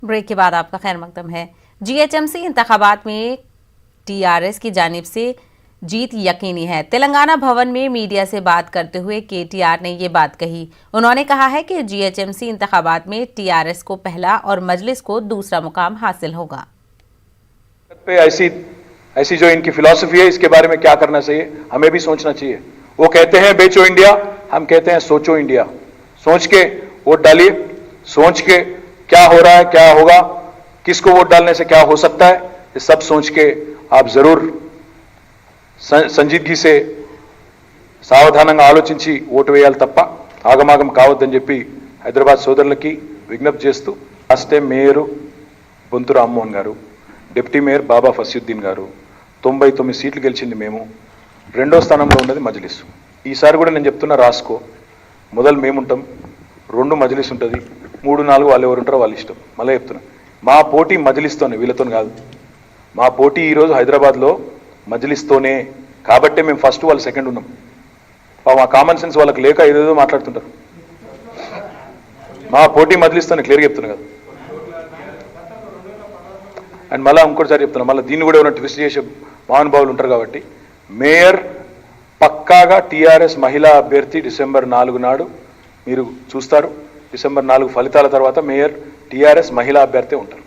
Break के बाद आपका खैर मकदम है। जीएचएमसी इंतखाबात में टीआरएस की जानिब से जीत यकीनी है। तेलंगाना भवन में मीडिया से बात करते हुए केटीआर ने ये बात कही। उन्होंने कहा है कि जीएचएमसी इंतखाबात में टीआरएस को पहला और मजलिस को दूसरा मुकाम हासिल होगा। ऐसी जो इनकी फिलॉसफी है, इसके बारे में क्या करना चाहिए, हमें भी सोचना चाहिए। वो कहते हैं बेचो इंडिया, हम कहते हैं सोचो इंडिया। सोच के वोट डालिए, सोच के क्या हो रहा है, क्या होगा, किसको वोट डालने से क्या हो सकता है, ये सब सोच के आप जरूर సంజిద్గి से సావధానంగా ఆలోచించి ఓటు వేయాలి తప్ప ఆగమాగం కావద్దని చెప్పి హైదరాబాద్ సోదరులకి విజ్ఞప్తి చేస్తూ last time mayor Bonthu Rammohan గారు, డిప్యూటీ మేయర్ బాబా ఫసియుద్దీన్ గారు 99 సీట్లు గెలిచింది మేము, రెండో స్థానంలో ఉన్నది మజ్లిస్. ఈసారి కూడా నేను చెప్తున్నా రాసుకో, మొదలు మేముంటాం, రెండు మజ్లిస్ ఉంటుంది, 3, 4 వాళ్ళు ఎవరు ఉంటారో వాళ్ళ ఇష్టం. మళ్ళీ చెప్తున్నా, మా పోటీ మజ్లిస్తోనే, వీళ్ళతో కాదు. మా పోటీ ఈరోజు హైదరాబాద్లో మజ్లిస్తోనే, కాబట్టి మేము ఫస్ట్ వాళ్ళు సెకండ్ ఉన్నాం. మా కామన్ సెన్స్ వాళ్ళకి లేక ఏదేదో మాట్లాడుతుంటారు. మా పోటీ మజ్లిస్తోనే, క్లియర్గా చెప్తున్నా కదా. అండ్ మళ్ళీ ఇంకోటిసారి చెప్తున్నా, మళ్ళీ దీన్ని కూడా ఏమైనా ట్విస్ట్ చేసే మహానుభావులు ఉంటారు. కాబట్టి మేయర్ పక్కాగా టీఆర్ఎస్ మహిళా అభ్యర్థి డిసెంబర్ 4 నాడు మీరు చూస్తారు. డిసెంబర్ 4 ఫలితాల తర్వాత మేయర్ టీఆర్ఎస్ మహిళా అభ్యర్థి ఉంటారు.